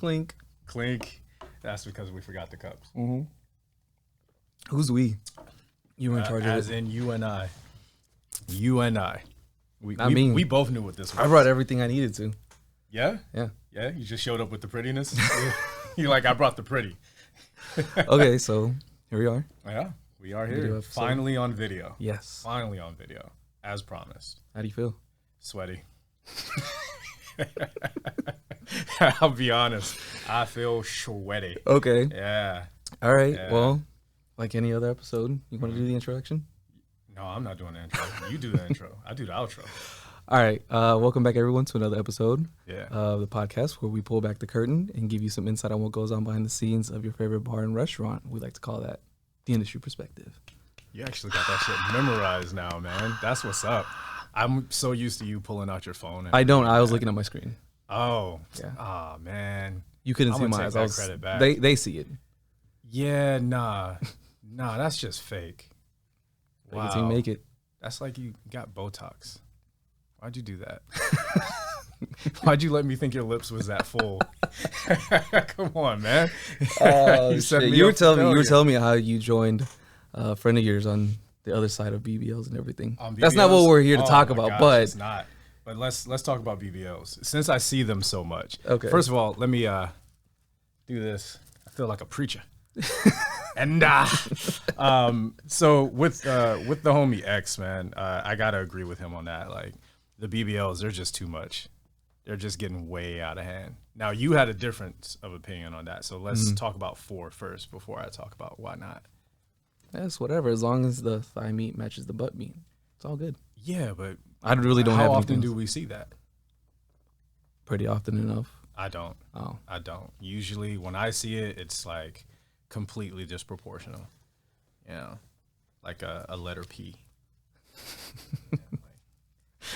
Clink. Clink. That's because we forgot the cups. Mm-hmm. Who's we? You were in charge of it. As in you and I. You and I. We both knew what this was. I brought everything I needed to. Yeah? Yeah. Yeah? You just showed up with the prettiness? You're like, I brought the pretty. Okay, so here we are. Yeah, we are here. Finally on video. Yes. Finally on video, as promised. How do you feel? Sweaty. I'll be honest. I feel sweaty. Okay. Yeah. All right. Yeah. Well, like any other episode, you want to do the introduction? No, I'm not doing the intro. You do the intro. I do the outro. All right. Welcome back, everyone, to another episode of the podcast where we pull back the curtain and give you some insight on what goes on behind the scenes of your favorite bar and restaurant. We like to call that the industry perspective. You actually got that shit memorized now, man. That's what's up. I'm so used to you pulling out your phone. I don't. I was looking at my screen. Oh. Yeah. Oh, man. You couldn't see my eyes. Credit back. They see it. Yeah, nah. Nah, that's just fake. Wow. Team make it. That's like you got Botox. Why'd you do that? Why'd you let me think your lips was that full? Come on, man. You were telling me how you joined a friend of yours on the other side of BBLs and everything. That's not what we're here to talk about, but it's not. But let's talk about BBLs since I see them so much. Okay. First of all, let me do this. I feel like a preacher. And so with the homie X, man, I gotta agree with him on that. Like the BBLs, they're just too much. They're just getting way out of hand. Now you had a difference of opinion on that, so let's talk about 4 first before I talk about why not. That's whatever, as long as the thigh meat matches the butt meat, it's all good. Yeah, but I really don't have. How often do we see that? Pretty often enough. I don't. Oh, I don't. Usually, when I see it, it's like completely disproportional. You know, like a letter P.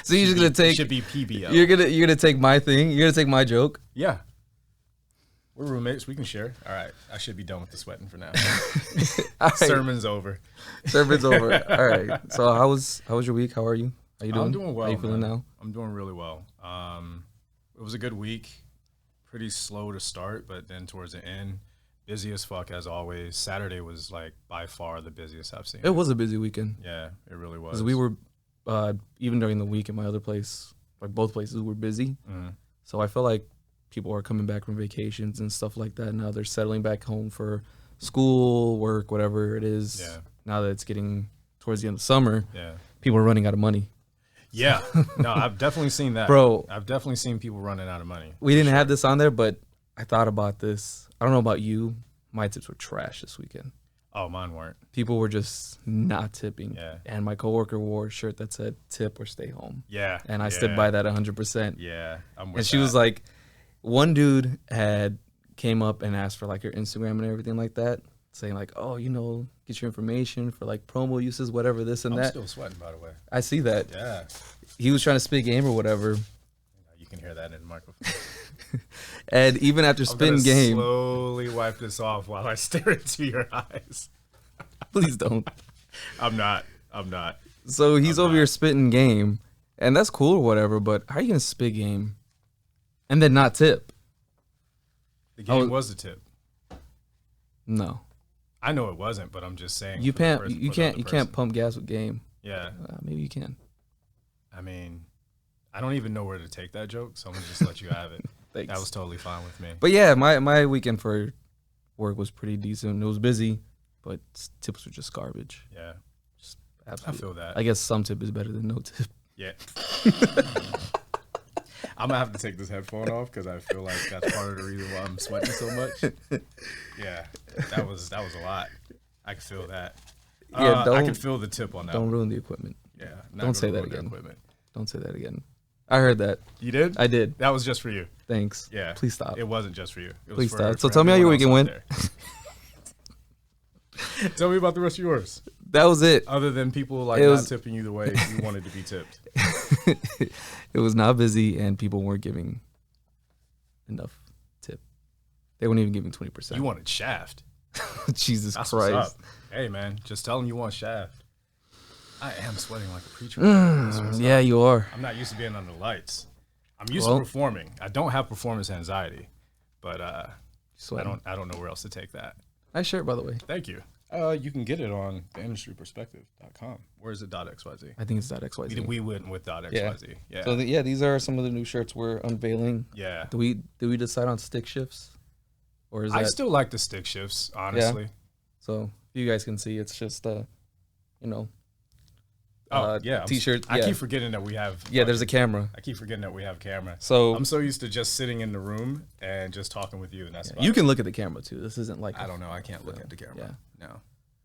So you're just gonna take should be PBL. You're gonna take my thing. You're gonna take my joke. Yeah. We're roommates. We can share. All right. I should be done with the sweating for now. All right. Sermon's over. Sermon's over. All right. So how was your week? How are you? How you doing? I'm doing well. How you feeling now? I'm doing really well. It was a good week. Pretty slow to start, but then towards the end, busy as fuck as always. Saturday was like by far the busiest I've seen. It was a busy weekend. Yeah, it really was. Because we were even during the week at my other place, like both places were busy. Mm-hmm. So I felt like people are coming back from vacations and stuff like that. Now they're settling back home for school, work, whatever it is. Yeah. Now that it's getting towards the end of summer, yeah, people are running out of money. Yeah. No, I've definitely seen that. Bro. I've definitely seen people running out of money. We didn't have this on there, but I thought about this. I don't know about you. My tips were trash this weekend. Oh, mine weren't. People were just not tipping. Yeah. And my coworker wore a shirt that said tip or stay home. Yeah. And I stood by that 100%. Yeah. I'm with and she was like, one dude came up and asked for like her Instagram and everything like that, saying like, oh, get your information for like promo uses, whatever, this and that. I'm still sweating, by the way. I see that. Yeah. He was trying to spit game or whatever. You can hear that in the microphone. And even after spitting game, slowly wipe this off while I stare into your eyes. Please don't. I'm not. So he's over here spitting game, and that's cool or whatever, but how are you going to spit game and then not tip? The game was the tip. No. I know it wasn't, but I'm just saying. You can't pump gas with game. Yeah. Maybe you can. I mean, I don't even know where to take that joke, so I'm going to just let you have it. Thanks. That was totally fine with me. But yeah, my weekend for work was pretty decent. It was busy, but tips were just garbage. Yeah. Just absolutely. I feel that. I guess some tip is better than no tip. Yeah. I'm going to have to take this headphone off because I feel like that's part of the reason why I'm sweating so much. Yeah. That was a lot. I can feel that. Yeah, I can feel the tip on that. Don't ruin the equipment. Yeah. Don't say that again. Don't say that again. I heard that. You did? I did. That was just for you. Thanks. Yeah. Please stop. It wasn't just for you. Please stop. So tell me how your weekend went. Tell me about the rest of yours. That was it. Other than people not tipping you the way you wanted to be tipped. It was not busy and people weren't giving enough tip. They weren't even giving 20%. You wanted shaft. Jesus That's Christ. What's up. Hey, man, just tell them you want shaft. I am sweating like a preacher. Yeah, you are. I'm not used to being under the lights. I'm used to performing. I don't have performance anxiety, but I Sweating. don't know where else to take that. Nice shirt, by the way. Thank you. You can get it on theindustryperspective.com. Where is it? .xyz. I think it's .xyz. We went with .xyz. Yeah. So these are some of the new shirts we're unveiling. Yeah. Do we decide on stick shifts, or is I that? still like the stick shifts, honestly. Yeah. So you guys can see, it's just t-shirt. I keep forgetting that we have. Yeah, there's a camera. I keep forgetting that we have camera. So I'm so used to just sitting in the room and just talking with you, and that's about you it. can look at the camera too. This isn't like I don't know. I can't look at the camera. Yeah. No.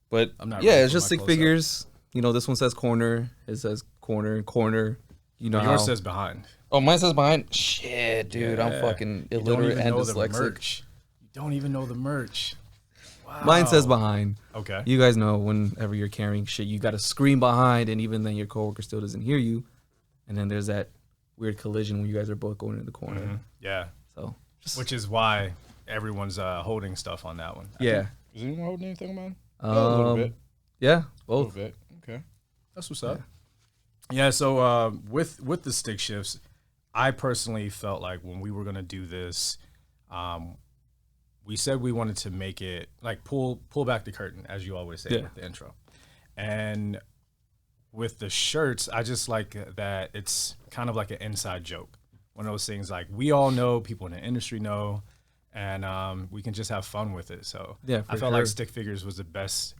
But I'm not yeah, ready it's for just my stick close-up. figures. This one says corner. It says corner. You know Yours how. says behind. Oh, mine says behind. Shit, dude, I'm Yeah. fucking You don't illiterate even and know the dyslexic. merch. You don't even know the merch. Wow. Mine says behind. Okay. You guys know whenever you're carrying shit, you got to scream behind, and even then your coworker still doesn't hear you. And then there's that weird collision when you guys are both going in the corner. Mhm. Yeah. So, Which is why everyone's holding stuff on that one. yeah. Is anyone holding anything on mine? A little bit. Yeah, A little both. bit. Okay. That's what's up. Yeah, so with the stick shifts, I personally felt like when we were going to do this, we said we wanted to make it like pull back the curtain, as you always say with the intro. And with the shirts, I just like that it's kind of like an inside joke. One of those things like we all know, people in the industry know, and we can just have fun with it. So Yeah, I felt like stick figures was the best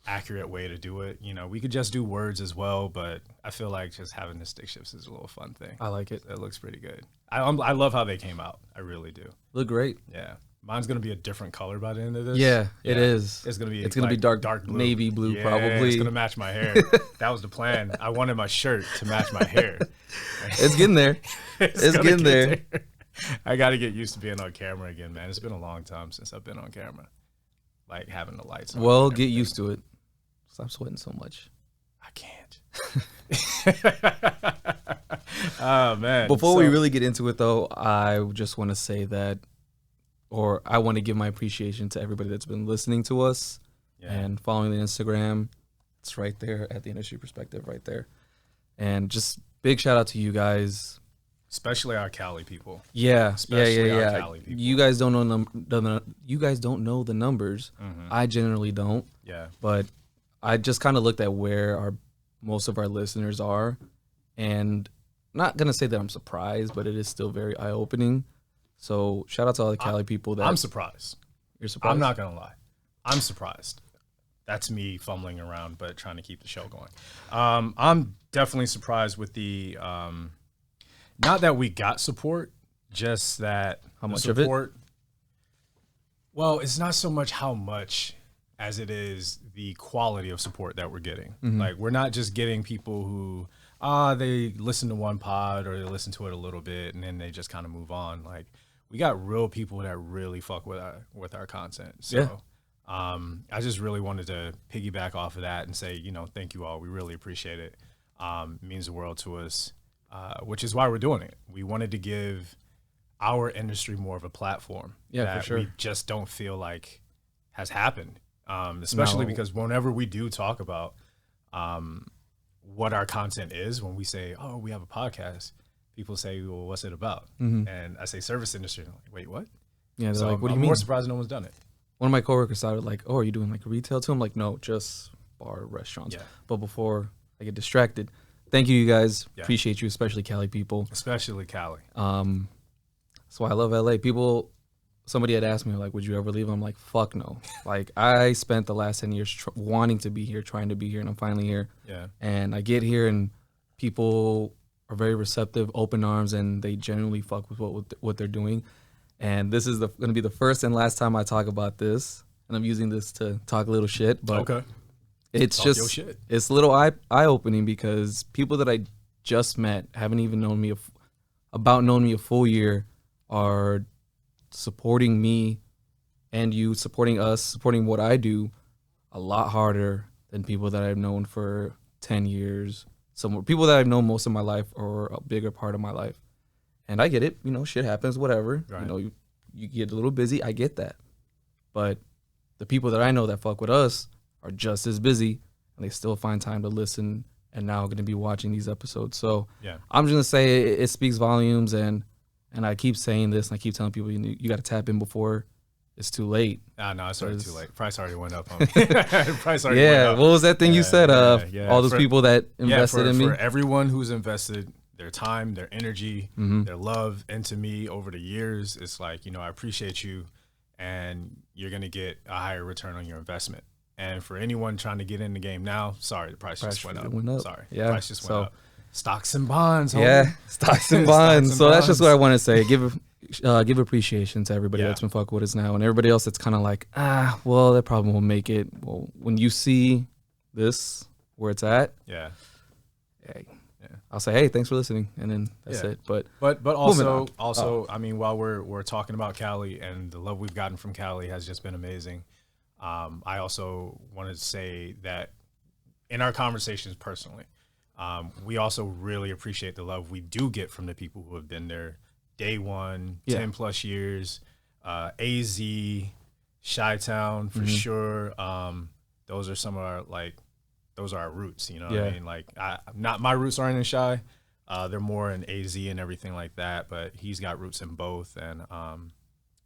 accurate way to do it. We could just do words as well, but I feel like just having the stick shifts is a little fun thing. I like it. It looks pretty good. I love how they came out. I really do. Look great. Yeah. Mine's gonna be a different color by the end of this. Yeah, it is. It's gonna be like dark blue. navy blue, Yeah, probably. It's gonna match my hair. That was the plan. I wanted my shirt to match my hair. It's getting there. It's gonna getting there. get I got to get used to being on camera again, man. It's been a long time since I've been on camera, like having the lights on. Well, and get everything. used to it. Stop sweating so much. I can't. Oh man! Before we really get into it, though, I just want to say that, or I want to give my appreciation to everybody that's been listening to us and following the Instagram. It's right there at the industry perspective, right there. And just big shout out to you guys. especially our Cali people. Yeah, Especially our yeah. Cali people. You guys don't know you guys don't know the numbers. Mhm. I generally don't. Yeah. But I just kind of looked at where most of our listeners are, and not gonna say that I'm surprised, but it is still very eye opening. So shout out to all the Cali people that I'm surprised. you're surprised. I'm not gonna lie. I'm surprised. That's me fumbling around, but trying to keep the show going. I'm definitely surprised with the not that we got support, just that How the much of it? support. Well, it's not so much how much as it is the quality of support that we're getting. Mm-hmm. Like we're not just getting people who they listen to one pod or they listen to it a little bit and then they just kind of move on. Like we got real people that really fuck with our content. So Yeah. I just really wanted to piggyback off of that and say, thank you all. We really appreciate it. It means the world to us, which is why we're doing it. We wanted to give our industry more of a platform Yeah, for sure. we just don't feel like has happened. Especially No. because whenever we do talk about what our content is, when we say, oh, we have a podcast, people say, well, what's it about? Mhm. And I say service industry. I'm like, wait, what? Yeah, they're So like, what do I'm you mean? more surprised no one's done it. One of my coworkers started like, oh, are you doing like retail too? I'm like, no, just bar restaurants. Yeah. But before I get distracted, thank you guys. Yeah. Appreciate you, especially Cali people. Especially Cali. That's why I love LA. Somebody had asked me, like, would you ever leave? I'm like, fuck no. Like, I spent the last 10 years wanting to be here, trying to be here, and I'm finally here. Yeah. And I get here, and people are very receptive, open arms, and they genuinely fuck with what they're doing. And this is going to be the first and last time I talk about this. And I'm using this to talk a little shit. But Okay. it's Talk your just, shit. it's a little eye-opening because people that I just met, haven't even known me a full year, are supporting me and you, supporting us, supporting what I do a lot harder than people that I've known for 10 years. Some people that I've known most of my life or a bigger part of my life. And I get it, shit happens, whatever. Right. You get a little busy, I get that. But the people that I know that fuck with us are just as busy and they still find time to listen and now going to be watching these episodes. So Yeah. I'm just going to say it speaks volumes, and and I keep saying this, and I keep telling people you got to tap in before it's too late. No, it's already too late. Price already went up on me. Price already went up. What was that thing you said? All those people that invested in me. For everyone who's invested their time, their energy, their love into me over the years, it's like, you know, I appreciate you, and you're gonna get a higher return on your investment. And for anyone trying to get in the game now, sorry, the price just went up. Sorry, the price just went up. Stocks and bonds. Homie. Yeah, stocks and bonds. So that's just what I want to say. Give appreciation to everybody that's been fucking with us now, and everybody else that's kind of like, well, that probably won't make it. Well, when you see this where it's at, I'll say, hey, thanks for listening, and then that's it. But also, I mean, while we're talking about Cali and the love we've gotten from Cali has just been amazing. I also wanted to say that in our conversations personally, we also really appreciate the love we do get from the people who have been there day one, 10 plus years, AZ, Chi-Town for sure. Those are some of our those are our roots, you know what I mean? Like, not my roots aren't in Chi. They're more in AZ and everything like that, but he's got roots in both. And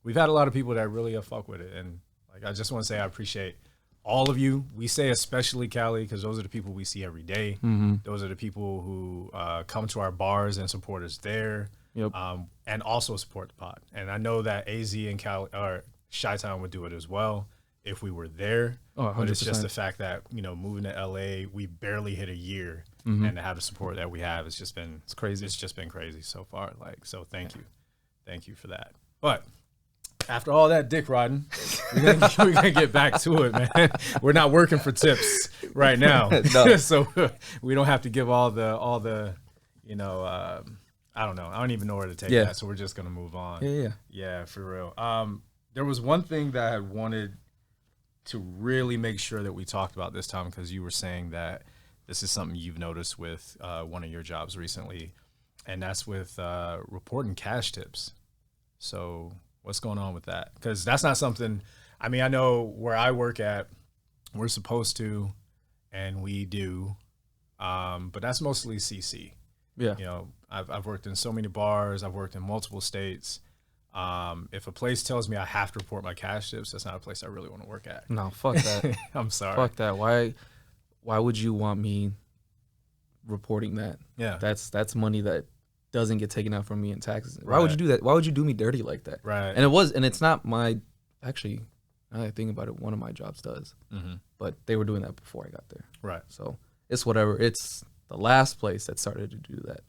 we've had a lot of people that really have fuck with it. And like, I just want to say I appreciate all of you. We say especially Cali because those are the people we see every day. Those are the people who come to our bars and support us there, and also support the pod. And I know that AZ and Cali or Chi-Town would do it as well if we were there. But it's just the fact that, you know, moving to LA, we barely hit a year, and to have the support that we have, it's crazy. It's just been crazy so far. Like, so thank you for that. But after all that dick riding, we're gonna get back to it, man. We're not working for tips right now, so we don't have to give all the, you know, I don't know. I don't even know where to take that. So we're just gonna move on. Yeah, for real. There was one thing that I had wanted to really make sure that we talked about this time, because you were saying that this is something you've noticed with one of your jobs recently, and that's with reporting cash tips. So what's going on with that? Because that's not something, I mean, I know where I work at, we're supposed to, and we do, but that's mostly CC. Yeah. You know, I've worked in so many bars. I've worked in multiple states. If a place tells me I have to report my cash tips, that's not a place I really want to work at. No, fuck that. I'm sorry. Fuck that. Why would you want me reporting that? Yeah. That's money that doesn't get taken out from me in taxes. Why would you do that? Why would you do me dirty like that? Right. And it's not actually, now that I think about it, one of my jobs does. But they were doing that before I got there. Right. So it's whatever. It's the last place that started to do that.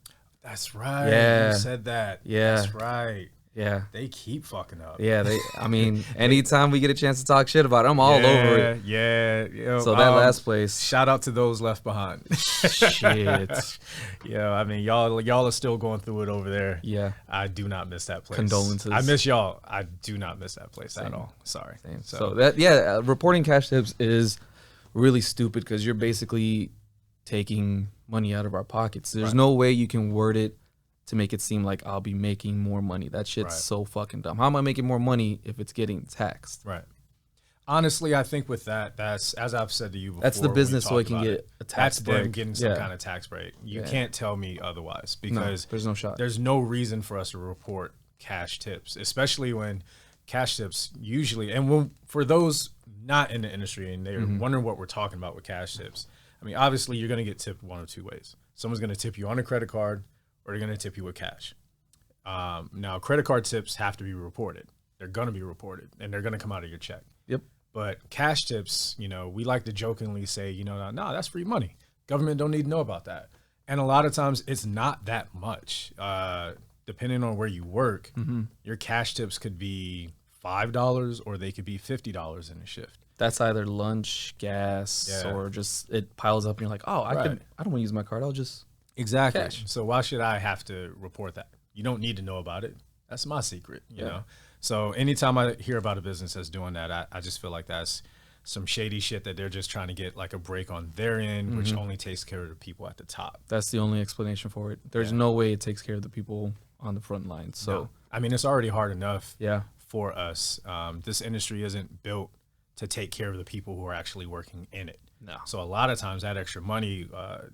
That's right. Yeah. You said that. Yeah. That's right. Yeah. They keep fucking up. Yeah, I mean, anytime we get a chance to talk shit about it, I'm all over it. Yeah. Yo, so that last place. Shout out to those left behind. Shit. Yeah, I mean, y'all are still going through it over there. Yeah. I do not miss that place. Condolences. I miss y'all. I do not miss that place at all. Sorry. Same. So that, reporting cash tips is really stupid because you're basically taking money out of our pockets. There's no way you can word it to make it seem like I'll be making more money. That shit's so fucking dumb. How am I making more money if it's getting taxed? Right. Honestly, I think with that's, as I've said to you before, that's the business so I can get a tax break. That's them getting some kind of tax break. You can't tell me otherwise, because there's no shot. There's no reason for us to report cash tips, especially when cash tips usually, and for those not in the industry and they're wondering what we're talking about with cash tips, I mean, obviously you're going to get tipped one of two ways. Someone's going to tip you on a credit card, or they're going to tip you with cash. Now, credit card tips have to be reported. They're going to be reported, and they're going to come out of your check. Yep. But cash tips, you know, we like to jokingly say, you know, no, that's free money. Government don't need to know about that. And a lot of times it's not that much. Depending on where you work, your cash tips could be $5 or they could be $50 in a shift. That's either lunch, gas, or just it piles up and you're like, oh, I don't want to use my card. I'll just cash. So why should I have to report that? You don't need to know about it. That's my secret, you know? So anytime I hear about a business that's doing that, I just feel like that's some shady shit that they're just trying to get like a break on their end, which only takes care of the people at the top. That's the only explanation for it. There's no way it takes care of the people on the front lines. So, no. I mean, it's already hard enough for us. This industry isn't built to take care of the people who are actually working in it. No. So a lot of times that extra money,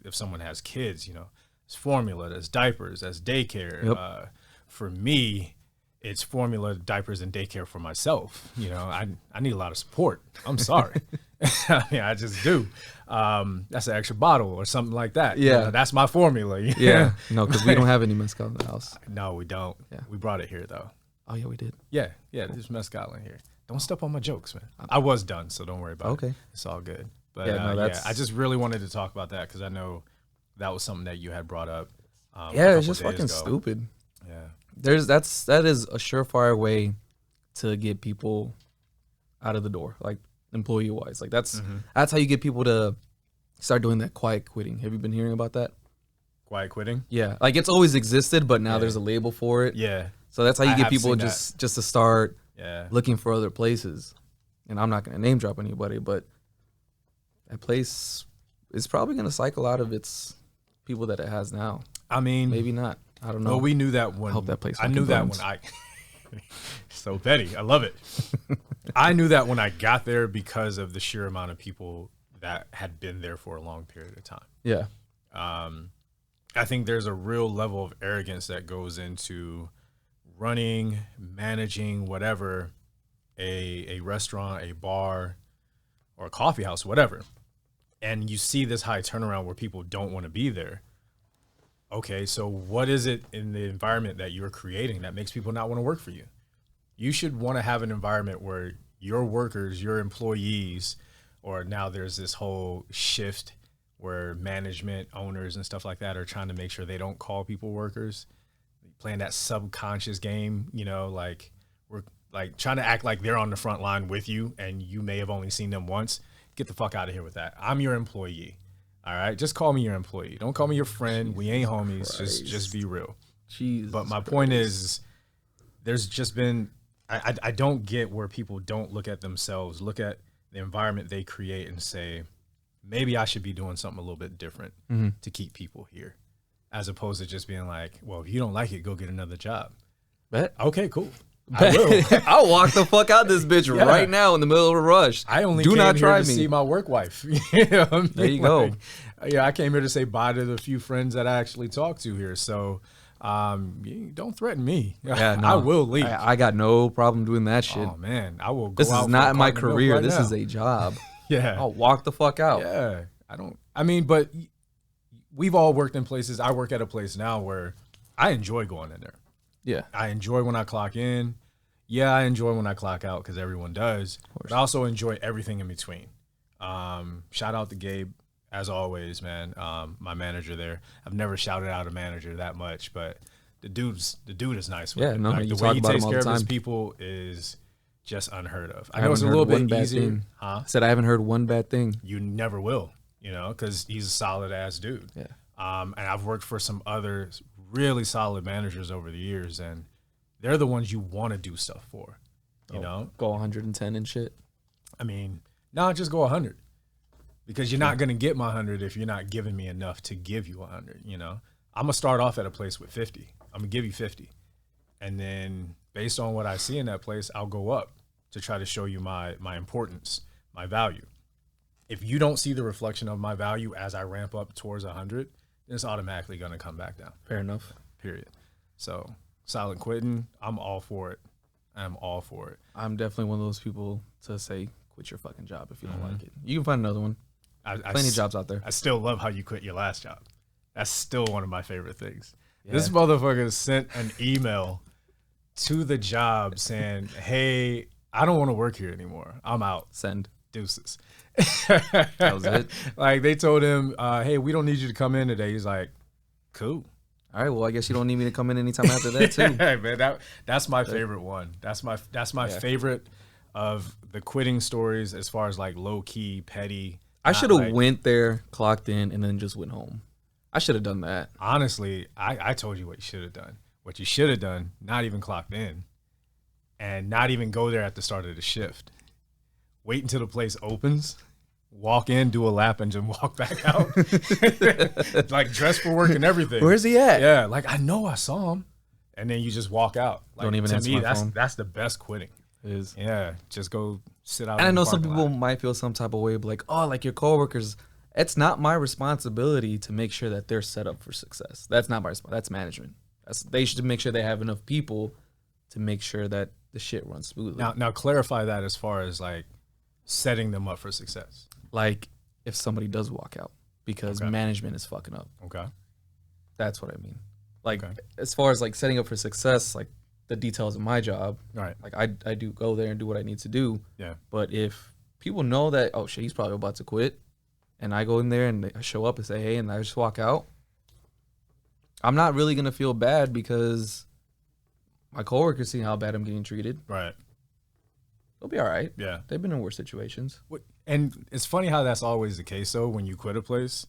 if someone has kids, you know, it's formula, there's diapers, there's daycare, for me, it's formula, diapers, and daycare for myself. You know, I need a lot of support. I'm sorry. I mean, I just do. That's an extra bottle or something like that. Yeah. You know, that's my formula. Yeah. No, because we don't have any mezcal in the house. No, we don't. Yeah. We brought it here, though. Oh, yeah, we did. Yeah. There's mezcal in here. Don't step on my jokes, man. I was done, so don't worry about it. Okay. It's all good. But Yeah, no, I just really wanted to talk about that because I know that was something that you had brought up. Yeah, it's just fucking stupid. Yeah. That is a surefire way to get people out of the door, like employee wise. Like that's how you get people to start doing that quiet quitting. Have you been hearing about that? Quiet quitting? Yeah, like it's always existed, but now there's a label for it. Yeah. So that's how you I get have people seen just to start looking for other places. And I'm not gonna name drop anybody, but that place is probably gonna cycle out of its people that it has now. I mean, Maybe not. I don't know. well, we knew that when I hope that place I knew fucking that burns. when I so petty. I love it. I knew that when I got there because of the sheer amount of people that had been there for a long period of time. Yeah. I think there's a real level of arrogance that goes into running, managing, whatever, a restaurant, a bar, or a coffee house, whatever. And you see this high turnaround where people don't want to be there. Okay, so what is it in the environment that you're creating that makes people not want to work for you? You should want to have an environment where your workers, your employees, or now there's this whole shift where management, owners, and stuff like that are trying to make sure they don't call people workers, playing that subconscious game, you know, like we're like trying to act like they're on the front line with you and you may have only seen them once. Get the fuck out of here with that. I'm your employee. All right, just call me your employee. Don't call me your friend. We ain't homies. Just be real. Jesus. But my point is, there's just been I don't get where people don't look at themselves, look at the environment they create, and say, maybe I should be doing something a little bit different to keep people here, as opposed to just being like, well, if you don't like it, go get another job. Bet. Okay, cool. I will. I'll walk the fuck out this bitch right now in the middle of a rush. I only do came not here try to me. see my work wife. You know what I mean? There you go. Yeah, I came here to say bye to the few friends that I actually talk to here. So don't threaten me. Yeah, no, I will leave. I got no problem doing that shit. Oh man, I will go This out is for not a my carton of milk career. right This now. is a job. Yeah. I'll walk the fuck out. Yeah. I mean, but we've all worked in places. I work at a place now where I enjoy going in there. Yeah. I enjoy when I clock in. Yeah, I enjoy when I clock out because everyone does. But I also enjoy everything in between. Shout out to Gabe, as always, man. My manager there. I've never shouted out a manager that much, but the dude is nice with Yeah, it. no, Like, you the way talk he about takes him all care the of his time. people is just unheard of. I I know it's a haven't little heard one bit bad easier. thing. Huh? I said I haven't heard one bad thing. You never will, you know, because he's a solid ass dude. Yeah. And I've worked for some other really solid managers over the years, and they're the ones you want to do stuff for. You know, Go 110 and shit. I mean, not just go 100, because you're not gonna get my 100 if you're not giving me enough to give you 100. You know, I'm gonna start off at a place with 50. I'm gonna give you 50, and then based on what I see in that place, I'll go up to try to show you my importance, my value. If you don't see the reflection of my value as I ramp up towards 100, then it's automatically gonna come back down. Fair enough. Period. So silent quitting, I'm all for it. I'm all for it. I'm definitely one of those people to say, quit your fucking job if you don't like it. You can find another one. Plenty of jobs out there. I still love how you quit your last job. That's still one of my favorite things. Yeah. This motherfucker sent an email to the job saying, hey, I don't want to work here anymore. I'm out. Send. Deuces. That was it. Like they told him, hey, we don't need you to come in today. He's like, cool. All right, well, I guess you don't need me to come in anytime after that, too. Yeah, man, that's my favorite one. That's my favorite of the quitting stories as far as like low key, petty. I should have like, went there, clocked in, and then just went home. I should have done that. Honestly, I told you what you should have done. What you should have done, not even clocked in, and not even go there at the start of the shift. Wait until the place opens, walk in, do a lap, and just walk back out. Like dress for work and everything. Where's he at? Yeah, like I know I saw him, and then you just walk out. Like, Don't even to answer me, my phone. that's the best quitting. It is. Yeah, just go sit out. And I in the know some parking people lot. might feel some type of way, but like, oh, like your coworkers. It's not my responsibility to make sure that they're set up for success. That's not my responsibility. That's management. They should make sure they have enough people to make sure that the shit runs smoothly. Now clarify that as far as like setting them up for success. Like if somebody does walk out because management is fucking up. Okay. That's what I mean. Like as far as like setting up for success, like the details of my job. Right. Like I do go there and do what I need to do. Yeah. But if people know that, oh shit, he's probably about to quit, and I go in there and I show up and say, hey, and I just walk out, I'm not really gonna feel bad because my coworkers see how bad I'm getting treated. Right. They'll be all right. Yeah. They've been in worse situations. And it's funny how that's always the case, though. When you quit a place,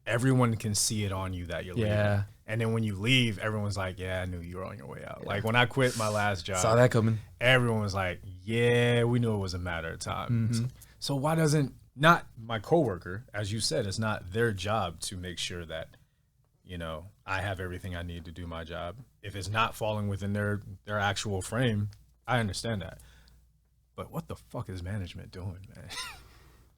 everyone can see it on you that you're leaving. And then when you leave, everyone's like, yeah, I knew you were on your way out. Yeah. Like when I quit my last job. Saw that coming. Everyone was like, yeah, we knew it was a matter of time. Mm-hmm. So why doesn't, not my coworker, as you said, it's not their job to make sure that, you know, I have everything I need to do my job. If it's not falling within their actual frame, I understand that. But what the fuck is management doing, man?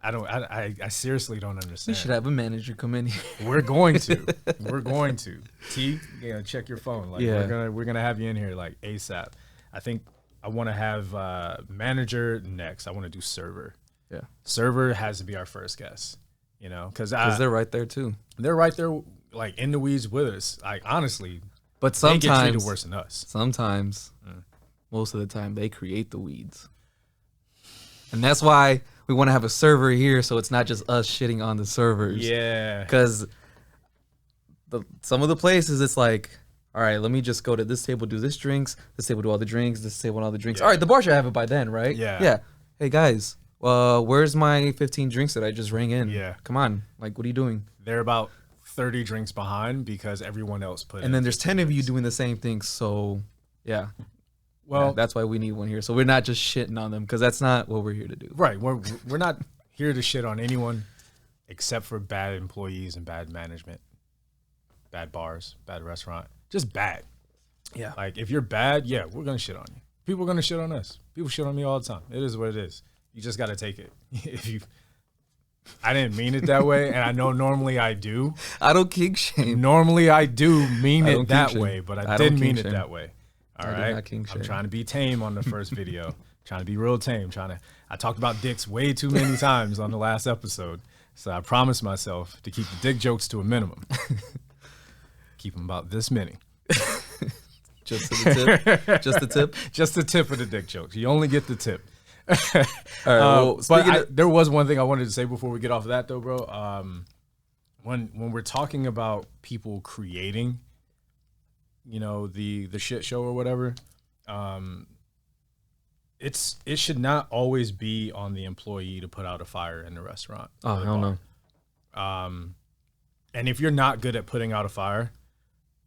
I seriously don't understand. We should have a manager come in here. We're going to. We're going to. T, check your phone. Like we're gonna have you in here like ASAP. I think I want to have manager next. I want to do server. Yeah. Server has to be our first guest. You know, because they're right there too. They're right there, like in the weeds with us. Like honestly, but sometimes they get treated worse than us. Sometimes, most of the time, they create the weeds, and that's why we want to have a server here, so it's not just us shitting on the servers. Yeah. Because some of the places, it's like, all right, let me just go to this table, do this drinks, this table do all the drinks, this table all the drinks. Yeah. All right, the bar should have it by then, right? Yeah. Yeah. Hey, guys, where's my 15 drinks that I just rang in? Yeah. Come on. Like, what are you doing? They're about 30 drinks behind because everyone else put And then there's 10 of you doing the same thing, so, yeah. Well, that's why we need one here. So we're not just shitting on them because that's not what we're here to do. Right. We're not here to shit on anyone except for bad employees and bad management, bad bars, bad restaurant, just bad. Yeah. Like if you're bad, yeah, we're going to shit on you. People are going to shit on us. People shit on me all the time. It is what it is. You just got to take it. I didn't mean it that way. And I know normally I do. I don't kink shame. Normally I do mean it that way, but I didn't mean it that way. All right, I'm trying to be tame on the first video. Trying to be real tame. I talked about dicks way too many times on the last episode, so I promised myself to keep the dick jokes to a minimum. Keep them about this many. Just the tip. Just the tip. Just the tip of the dick jokes. You only get the tip. All right. Well, but there was one thing I wanted to say before we get off of that, though, bro. When we're talking about people creating, you know, the shit show or whatever, it should not always be on the employee to put out a fire in the restaurant. Oh, hell no. And if you're not good at putting out a fire,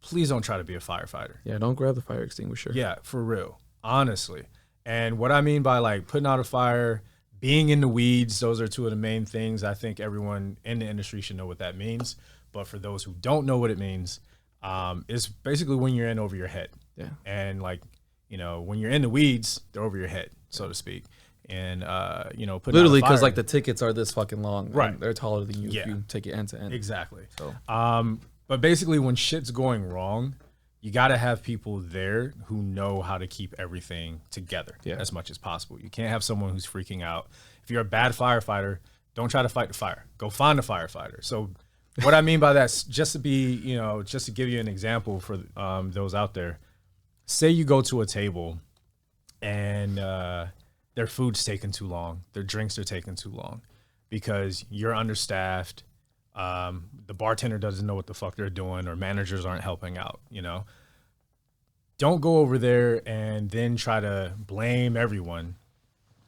please don't try to be a firefighter. Yeah, don't grab the fire extinguisher. Yeah, for real. Honestly. And what I mean by like putting out a fire, being in the weeds, those are two of the main things. I think everyone in the industry should know what that means. But for those who don't know what it means, it's basically when you're in over your head. Yeah. And like, you know, when you're in the weeds, they're over your head, so to speak. And, you know, putting literally because like the tickets are this fucking long. Right. They're taller than you if you take it end to end. Exactly. So, but basically when shit's going wrong, you got to have people there who know how to keep everything together as much as possible. You can't have someone who's freaking out. If you're a bad firefighter, don't try to fight the fire. Go find a firefighter. So what I mean by that, just to be, you know, just to give you an example for those out there, say you go to a table and their food's taking too long, their drinks are taking too long because you're understaffed. The bartender doesn't know what the fuck they're doing or managers aren't helping out, you know. Don't go over there and then try to blame everyone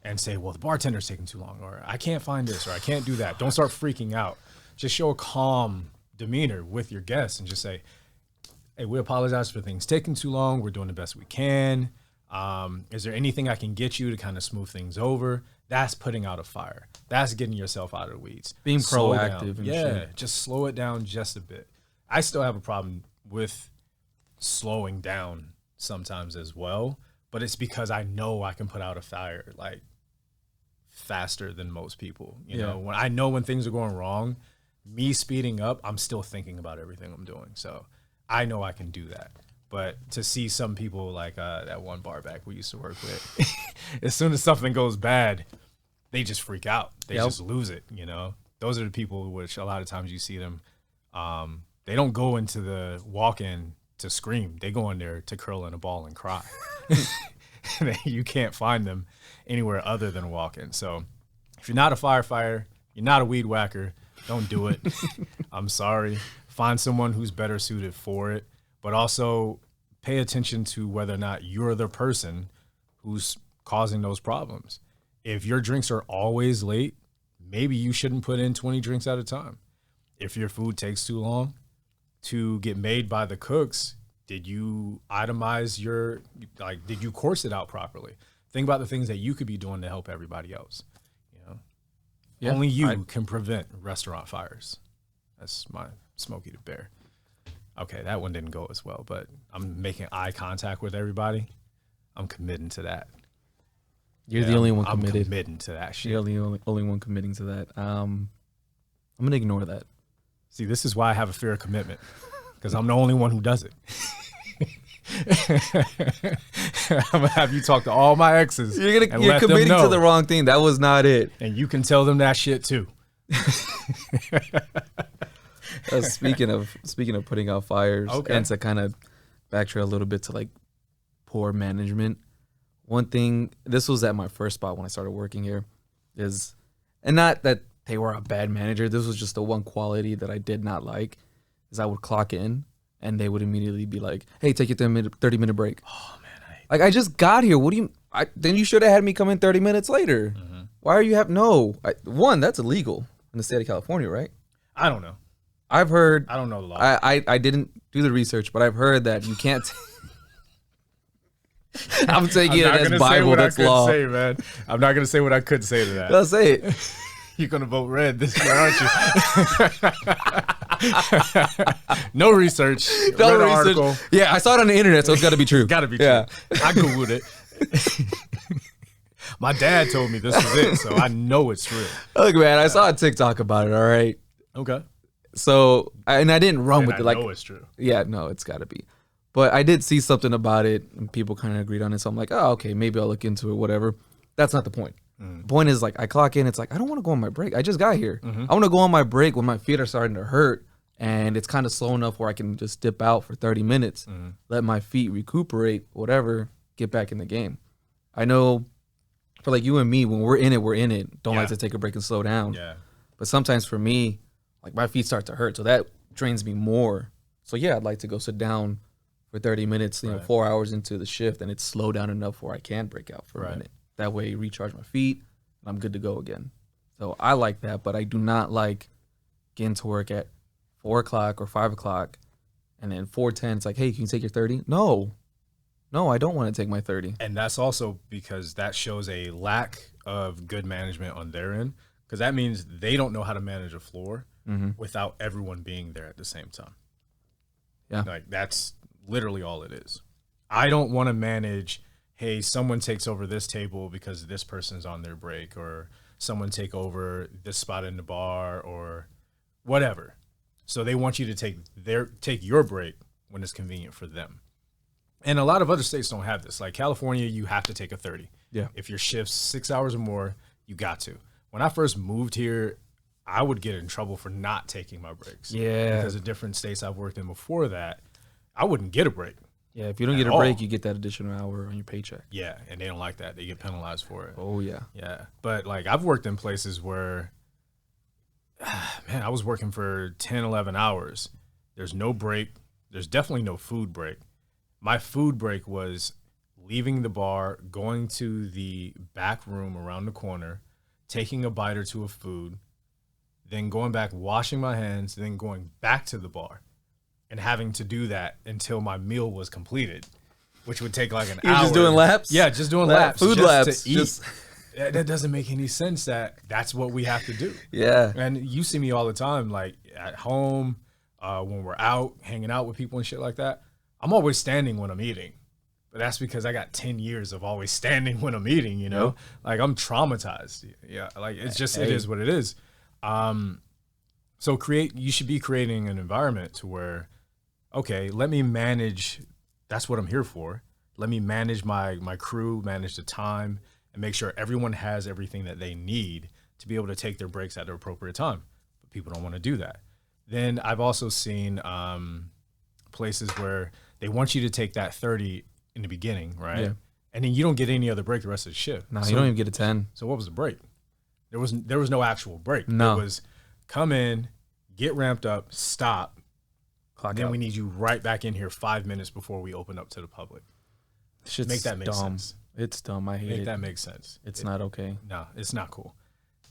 and say, well, the bartender's taking too long, or I can't find this, or I can't do that. Don't start freaking out. Just show a calm demeanor with your guests and just say, hey, we apologize for things taking too long. We're doing the best we can. Is there anything I can get you to kind of smooth things over? That's putting out a fire. That's getting yourself out of the weeds. Being proactive. And shit. Just slow it down just a bit. I still have a problem with slowing down sometimes as well, but it's because I know I can put out a fire like faster than most people. You know, when I know when things are going wrong, me speeding up, I'm still thinking about everything I'm doing. So I know I can do that. But to see some people like that one bar back we used to work with, as soon as something goes bad, they just freak out. They just lose it, you know? Those are the people which a lot of times you see them, they don't go into the walk-in to scream. They go in there to curl in a ball and cry. You can't find them anywhere other than walk-in. So if you're not a firefighter, you're not a weed whacker, don't do it. I'm sorry. Find someone who's better suited for it, but also pay attention to whether or not you're the person who's causing those problems. If your drinks are always late, maybe you shouldn't put in 20 drinks at a time. If your food takes too long to get made by the cooks, did you itemize did you course it out properly? Think about the things that you could be doing to help everybody else. You know, only you can prevent restaurant fires. That's my Smokey the Bear. Okay, that one didn't go as well, but I'm making eye contact with everybody. I'm committing to that. You're the only one I'm committed. committing to that shit. You're the only one committing to that. I'm gonna ignore that. See, this is why I have a fear of commitment, because I'm the only one who does it. I'm gonna have you talk to all my exes. You're committing to the wrong thing. That was not it. And you can tell them that shit too. Speaking of putting out fires, and to kind of backtrack a little bit to like poor management. One thing, this was at my first spot when I started working here, and not that they were a bad manager. This was just the one quality that I did not like, is I would clock in and they would immediately be like, "Hey, take your 30-minute break." Oh man, I just got here. What do you? Then you should have had me come in 30 minutes later. Mm-hmm. Why are you one? That's illegal in the state of California, right? I don't know. I've heard. I don't know the law. I didn't do the research, but I've heard that you can't. I'm taking it as Bible. That's law. Say, man. I'm not gonna say what I could say to that. Let's say it. You're gonna vote red this year, aren't you? No research. No research. Article. Yeah, I saw it on the internet, so it's got to be true. Got to be true. Yeah. I googled it. My dad told me this was it, so I know it's real. Look, man, I saw a TikTok about it. All right. Okay. So, I didn't run with it. Like, I know it's true. Yeah, no, it's got to be. But I did see something about it, and people kind of agreed on it. So I'm like, oh, okay, maybe I'll look into it, whatever. That's not the point. The point is, like, I clock in. It's like, I don't want to go on my break. I just got here. I want to go on my break when my feet are starting to hurt, and it's kind of slow enough where I can just dip out for 30 minutes, let my feet recuperate, whatever, get back in the game. I know for, like, you and me, when we're in it. Don't like to take a break and slow down. Yeah. But sometimes for me, like, my feet start to hurt, so that drains me more. So, yeah, I'd like to go sit down for 30 minutes, 4 hours into the shift, and it's slow down enough where I can break out for a minute. That way, recharge my feet, and I'm good to go again. So I like that, but I do not like getting to work at 4 o'clock or 5 o'clock, and then 4:10, it's like, hey, can you take your 30? No, I don't want to take my 30. And that's also because that shows a lack of good management on their end, because that means they don't know how to manage a floor without everyone being there at the same time. Yeah. Like, that's literally all it is. I don't want to manage, hey, someone takes over this table because this person's on their break, or someone take over this spot in the bar, or whatever. So they want you to take your break when it's convenient for them. And a lot of other states don't have this. Like California, you have to take a 30. Yeah. If your shift's 6 hours or more, you got to. When I first moved here, I would get in trouble for not taking my breaks. Yeah. Because of different states I've worked in before that, I wouldn't get a break. Yeah, if you don't get a break, you get that additional hour on your paycheck. Yeah, and they don't like that. They get penalized for it. Oh, yeah. Yeah. But, like, I've worked in places where, man, I was working for 10, 11 hours. There's no break. There's definitely no food break. My food break was leaving the bar, going to the back room around the corner, taking a bite or two of food, then going back, washing my hands, then going back to the bar. And having to do that until my meal was completed, which would take like an hour. You're just doing laps? Yeah, just doing laps. Food just laps. To eat. That doesn't make any sense that's what we have to do. Yeah. And you see me all the time, like at home, when we're out, hanging out with people and shit like that. I'm always standing when I'm eating. But that's because I got 10 years of always standing when I'm eating, you know? Yep. Like, I'm traumatized. Yeah, like, it's just, it is what it is. So you should be creating an environment to where, okay, let me manage That's what I'm here for. Let me manage my crew, manage the time, and make sure everyone has everything that they need to be able to take their breaks at the appropriate time. But people don't want to do that. Then I've also seen places where they want you to take that 30 in the beginning, right? Yeah. And then you don't get any other break the rest of the shift. No, So- you don't even get a 10. So what was the break? There was no actual break. No. It was come in, get ramped up, stop. Clock Then out. we need you right back in here 5 minutes before we open up to the public. Shit's Make that make dumb. sense. It's dumb. I hate Make it. that make sense. It's not okay. No, it's not cool.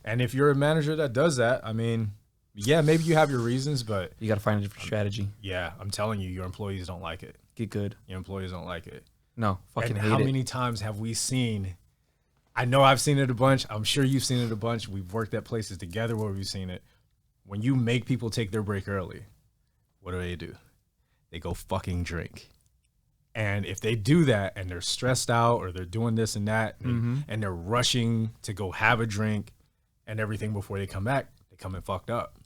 And if you're a manager that does that, I mean, yeah, maybe you have your reasons, but You got to find a different strategy. yeah, I'm telling you, your employees don't like it. Get good. Your employees don't like it. No, fucking And hate how it. many times have we seen? I know I've seen it a bunch. I'm sure you've seen it a bunch. We've worked at places together where we've seen it. When you make people take their break early, what do? They go fucking drink. And if they do that and they're stressed out or they're doing this and that and they're rushing to go have a drink and everything before they come back, they come in fucked up.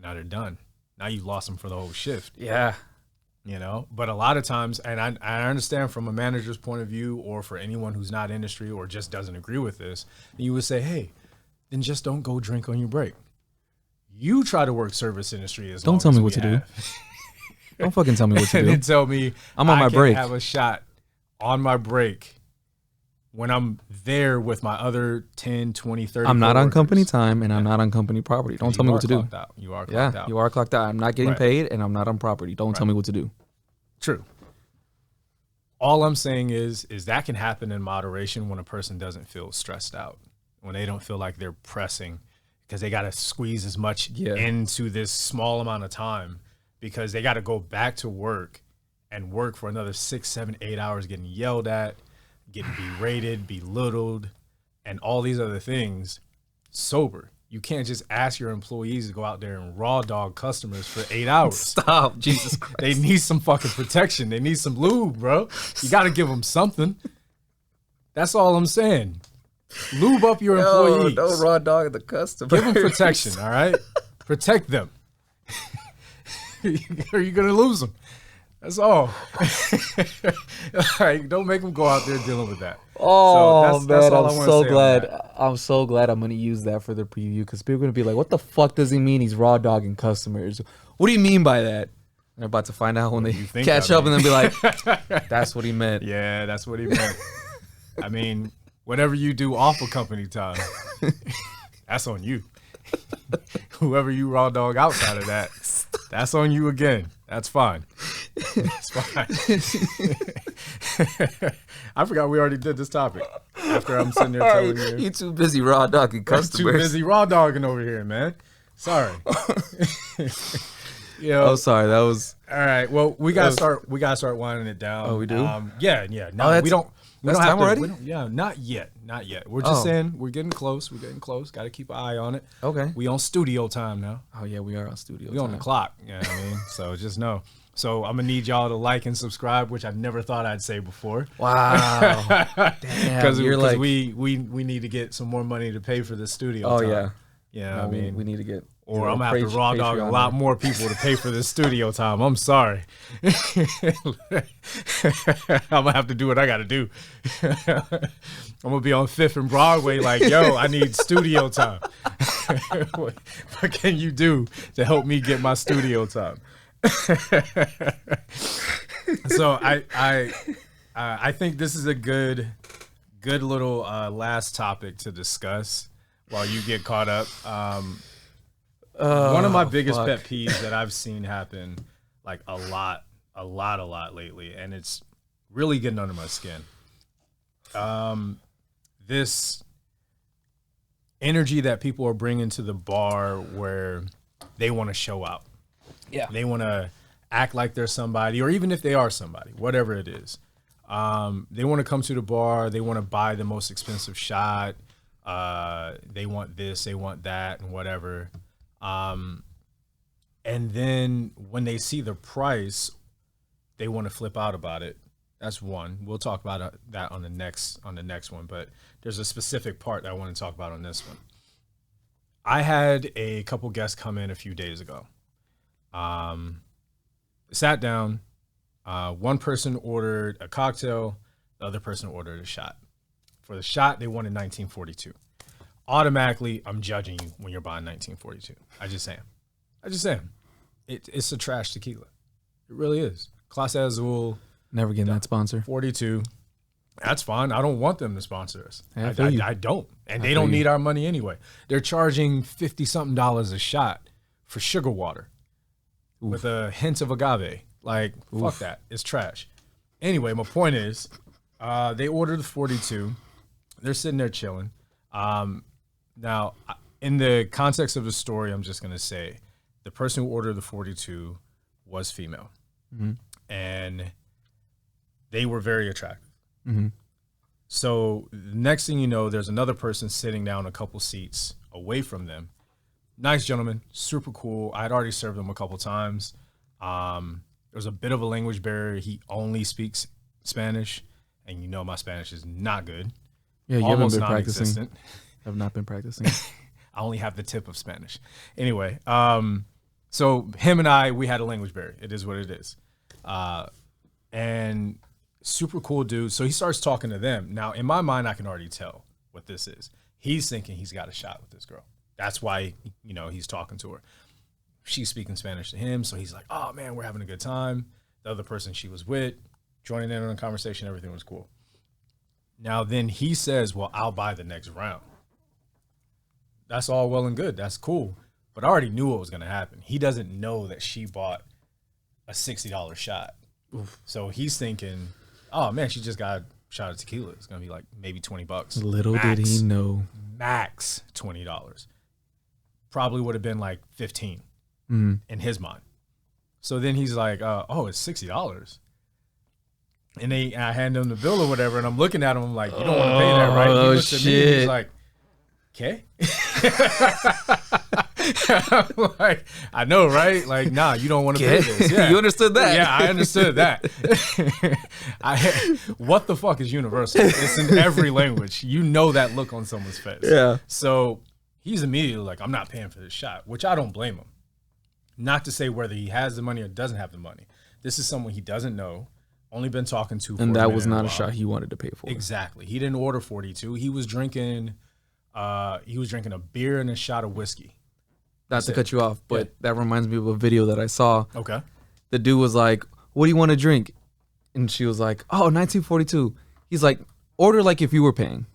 Now they're done. Now you've lost them for the whole shift. Yeah. You know, but a lot of times, and I understand from a manager's point of view or for anyone who's not industry or just doesn't agree with this, you would say, hey, then just don't go drink on your break. You try to work service industry as Don't long tell as me we what to do. have. Don't fucking tell me what to And do. then tell me I'm on I my can't break. have a shot on my break when I'm there with my other 10, 20, 30 I'm not on coworkers. company time and I'm not on company property. Don't tell me what to do. clocked out. You are Yeah, clocked out. you are clocked out. I'm not getting Right. paid and I'm not on property. Don't tell me what to do. True. All I'm saying is that can happen in moderation when a person doesn't feel stressed out, when they don't feel like they're pressing because they got to squeeze as much into this small amount of time because they got to go back to work and work for another 6, 7, 8 hours getting yelled at, getting berated, belittled, and all these other things sober. You can't just ask your employees to go out there and raw dog customers for 8 hours. Stop, Jesus Christ. They need some fucking protection. They need some lube, bro. You got to give them something. That's all I'm saying. Lube up your employees. No raw dog the customer. Give them protection, all right? Protect them. Or you're going to lose them. That's all. All right, don't make them go out there dealing with that. Oh, that's man, all I I'm wanna so say on glad. that. I'm so glad I'm going to use that for the preview because people are going to be like, what the fuck does he mean he's raw dogging customers? What do you mean by that? And they're about to find out when they think catch I up and then mean? be like, that's what he meant. Yeah, that's what he meant. I mean, whatever you do off of company time, that's on you. Whoever you raw dog outside of that, that's on you again. That's fine. It's fine. I forgot we already did this topic. After I'm sitting there telling you. You too busy raw dogging I'm customers. too busy raw dogging over here, man. Sorry. Oh, sorry. That was. All right. Well, we gotta start. We gotta start winding it down. Oh, we do? Yeah. No, that's- we don't. We that's don't have time to, already? we don't- yeah, not yet. Not yet. We're just Oh. saying we're getting close. We're getting close. Got to keep an eye on it. Okay. We on studio time now. Oh, yeah, we are on studio. We on the time. clock. You know what I mean? So just know. So I'm gonna need y'all to like and subscribe, which I never thought I'd say before. Wow. Damn. Because You're like, we need to get some more money to pay for the studio. oh, time. yeah. Yeah. No, I mean, we need to get. or I'm gonna have to raw dog a lot more people to pay for this studio time. I'm sorry. I'm gonna have to do what I gotta do. I'm gonna be on 5th and Broadway like, yo, I need studio time. what can you do to help me get my studio time? So I think this is a good little last topic to discuss while you get caught up. One of my biggest pet peeves that I've seen happen like a lot lately, and it's really getting under my skin. This energy that people are bringing to the bar where they want to show out. Yeah. They want to act like they're somebody, or even if they are somebody, whatever it is. They want to come to the bar. They want to buy the most expensive shot. They want this, they want that, and whatever. And then when they see the price, they want to flip out about it. That's one. We'll talk about that on the next one, but there's a specific part that I want to talk about on this one. I had a couple guests come in a few days ago. Sat down. One person ordered a cocktail, the other person ordered a shot. For the shot, they wanted 1942. Automatically, I'm judging you when you're buying 1942. I just am. It's a trash tequila. It really is. Clase Azul. Never getting that sponsor. 42. That's fine. I don't want them to sponsor us. Yeah, I don't. And they don't need our money anyway. They're charging $50-something a shot for sugar water with a hint of agave. Like, fuck that. It's trash. Anyway, my point is, they ordered the 42. They're sitting there chilling. Now, in the context of the story, I'm just going to say the person who ordered the 42 was female. Mm-hmm. And they were very attractive. Mm-hmm. So the next thing you know, there's another person sitting down a couple seats away from them. Nice gentleman, super cool. I'd already served him a couple times. There's a bit of a language barrier. He only speaks Spanish, and you know my Spanish is not good. Yeah, you almost haven't been practicing. I've not been practicing. I only have the tip of Spanish. Anyway, so him and we had a language barrier. It is what it is. And super cool dude. So he starts talking to them. Now, in my mind, I can already tell what this is. He's thinking he's got a shot with this girl. That's why, he's talking to her. She's speaking Spanish to him. So he's like, oh, man, we're having a good time. The other person she was with, joining in on the conversation, everything was cool. Now, then he says, well, I'll buy the next round. That's all well and good. That's cool. But I already knew what was going to happen. He doesn't know that she bought a $60 shot. Oof. So he's thinking, oh, man, she just got a shot of tequila. It's going to be like maybe $20. Little did he know. Max $20. Probably would have been like $15 in his mind. So then he's like, oh, it's $60. And I hand him the bill or whatever, and I'm looking at him. I'm like, you don't want to pay that, right? He looks at me and he's like, okay. I'm like, I know, right? Like, nah, you don't want to pay this. Yeah. You understood that? Yeah, I understood that. What the fuck is universal? It's in every language. You know that look on someone's face. Yeah. So he's immediately like, I'm not paying for this shot, which I don't blame him. Not to say whether he has the money or doesn't have the money. This is someone he doesn't know, only been talking to for and that was not a shot he wanted to pay for. Exactly. He didn't order 42. He was drinking a beer and a shot of whiskey. Not to cut you off, but that reminds me of a video that I saw. Okay. The dude was like, what do you want to drink? And she was like, oh, 1942. He's like, order like if you were paying.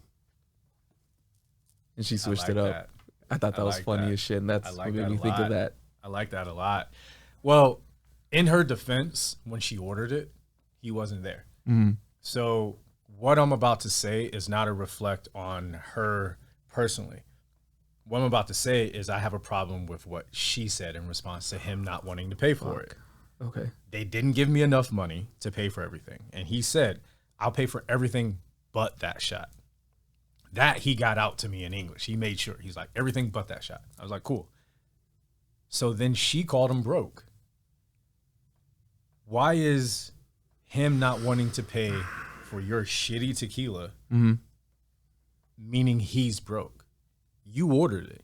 And she switched it up. That. I thought that was funny as shit. And that's what made me think of that. I like that a lot. Well, in her defense, when she ordered it, he wasn't there. Mm-hmm. So what I'm about to say is not a reflect on her personally. What I'm about to say is I have a problem with what she said in response to him not wanting to pay for it. Okay. They didn't give me enough money to pay for everything. And he said, I'll pay for everything but that shot. That he got out to me in English. He made sure. He's like, everything but that shot. I was like, cool. So then she called him broke. Why is him not wanting to pay for your shitty tequila meaning he's broke? You ordered it,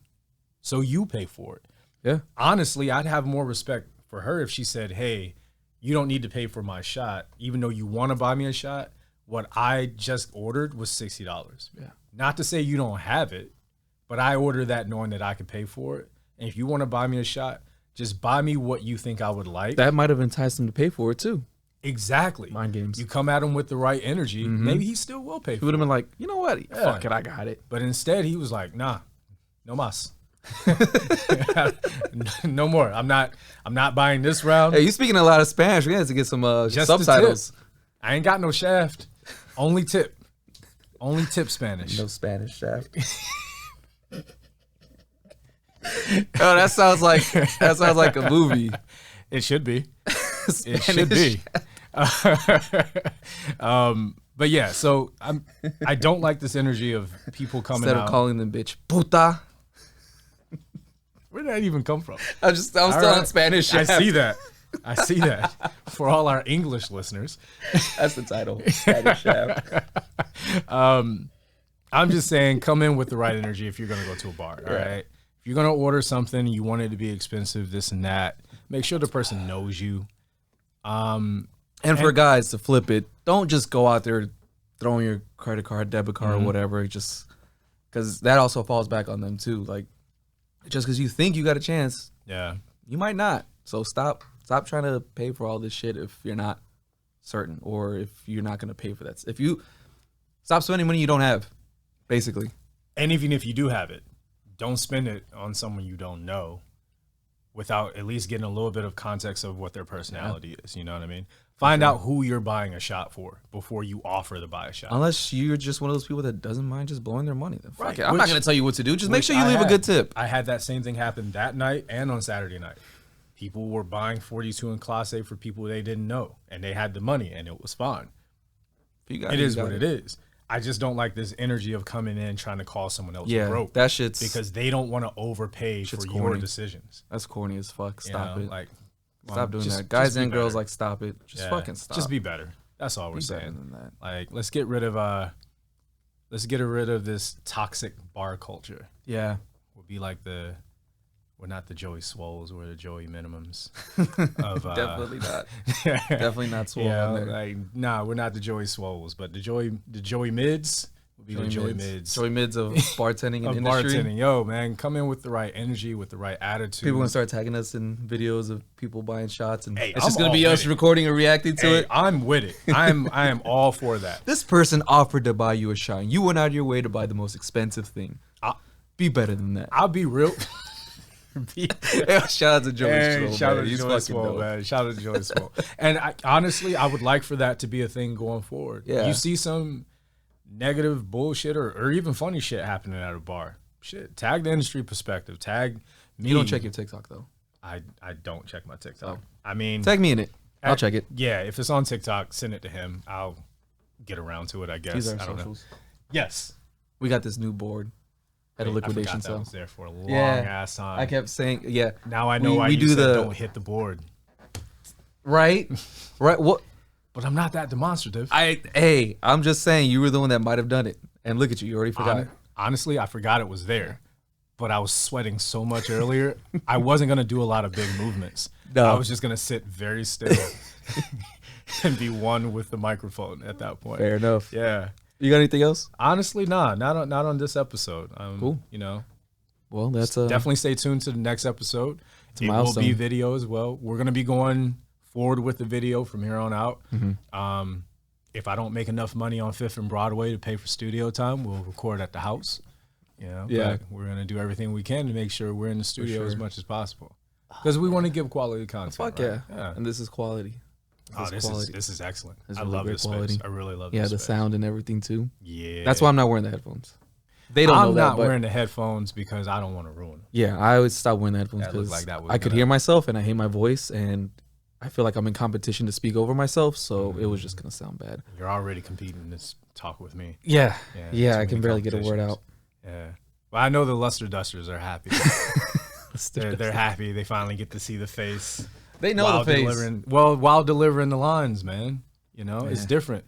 so you pay for it. Yeah. Honestly, I'd have more respect for her if she said, hey, you don't need to pay for my shot, even though you want to buy me a shot. What I just ordered was $60. Yeah. Not to say you don't have it, but I ordered that knowing that I could pay for it. And if you want to buy me a shot, just buy me what you think I would like. That might have enticed him to pay for it too. Exactly. Mind games. You come at him with the right energy, maybe he still will pay for it. He would have been like, you know what? Yeah. Fuck it, I got it. But instead he was like, nah, no mas. No more. I'm not buying this round. Hey, you speaking a lot of Spanish. We have to get some subtitles. I ain't got no shaft. Only tip. Only tip Spanish. No Spanish shaft. Oh, that sounds like a movie. It should be. It should be. But yeah, so I don't like this energy of people coming instead out. of calling them bitch puta. Where did that even come from? I'm still on Spanish. I see that. For all our English listeners. That's the title. Spanish shaft. I'm just saying, come in with the right energy if you're going to go to a bar. All right. If you're going to order something, you want it to be expensive, this and that, make sure the person knows you. And for guys to flip it, don't just go out there throwing your credit card, debit card, or whatever, just because that also falls back on them too. Like, just because you think you got a chance, you might not. So stop trying to pay for all this shit if you're not certain, or if you're not gonna pay for that. If you stop spending money you don't have, basically. And even if you do have it, don't spend it on someone you don't know without at least getting a little bit of context of what their personality is. You know what I mean? Find out who you're buying a shot for before you offer to buy a shot. Unless you're just one of those people that doesn't mind just blowing their money. Then fuck it. I'm Which- not going to tell you what to do. Just make sure you I leave a had. good tip. I had that same thing happen that night and on Saturday night. People were buying 42 in Class A for people they didn't know, and they had the money, and it was fine. It is what it is. I just don't like this energy of coming in trying to call someone else broke. That shit's because they don't want to overpay for corny. your decisions. That's corny as fuck. Stop You know, it. Like, Stop doing just- that. Guys just be and girls, better. like, stop it. Just fucking stop. Just be better. That's all we're Be better saying. than that. Like, let's get rid of this toxic bar culture. Yeah. We'll be like we're not the Joey Swoles, we're the Joey Minimums. Of, Definitely not. Definitely not swole on there. like, nah, we're not the Joey Swoles, but the Joey Mids will be the Joey Mids. Joey Mids of bartending Of and industry. bartending. Yo, man, come in with the right energy, with the right attitude. People gonna start tagging us in videos of people buying shots, and Hey, it's just I'm gonna be all us with it. recording and reacting to Hey, it. I'm with it. I am all for that. This person offered to buy you a shot. You went out of your way to buy the most expensive thing. Be better than that. I'll be real. Shout out to Joey Swoll, Shout man. out to He's Joey fucking Swoll, dope. man. Shout out to Joey Swoll. And honestly, I would like for that to be a thing going forward. Yeah. You see some negative bullshit or even funny shit happening at a bar. Shit, tag the industry perspective. Tag me. You don't check your TikTok though. I don't check my TikTok. Oh. I mean, Tag me in it. I'll check it. Yeah, if it's on TikTok, send it to him. I'll get around to it, I guess. These are I don't know. socials. Yes. We got this new board at a liquidation I forgot that sale. was there for a long Yeah. ass time. I kept saying, yeah. Now I know we why you do said the- don't hit the board. Right? Right. What? But I'm not that demonstrative. I'm just saying you were the one that might have done it. And look at you. You already forgot. Honestly, I forgot it was there. But I was sweating so much earlier, I wasn't going to do a lot of big movements. No. I was just going to sit very still and be one with the microphone at that point. Fair enough. Yeah. You got anything else? Honestly, not on this episode. Cool. You know, Well, that's definitely stay tuned to the next episode. a It will milestone. be video as well. We're going to be going forward with the video from here on out. Mm-hmm. If I don't make enough money on Fifth and Broadway to pay for studio time, we'll record at the house. You know, Yeah. but we're gonna do everything we can to make sure we're in the studio as sure. much as possible because we want to give quality content. fuck right? yeah. And this is quality. This is excellent. It's I really love great this quality. space. I really love Yeah, this the space. sound and everything too. Yeah, That's why I'm not wearing the headphones. They don't know I'm that, not but wearing the headphones because I don't want to ruin them. yeah, I always stop wearing the headphones That looked because like that was I could gonna- hear myself and I hate my voice and I feel like I'm in competition to speak over myself, so it was just gonna sound bad. You're already competing in this talk with me. Yeah, too I many can barely get a word competitions. out. Yeah. Well, I know the Luster Dusters are happy. they're happy. They finally get to see the face. They know while the face. while delivering the lines, man. You know, it's Yeah. different.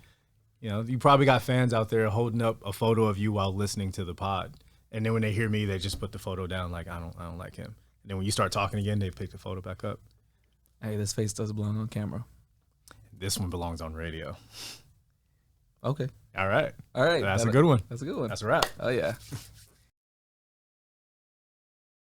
You know, you probably got fans out there holding up a photo of you while listening to the pod. And then when they hear me, they just put the photo down like I don't like him. And then when you start talking again, they pick the photo back up. Hey, this face does belong on camera. This one belongs on radio. Okay. All right. All right. That's a good one. That's a good one. That's a wrap. Oh yeah.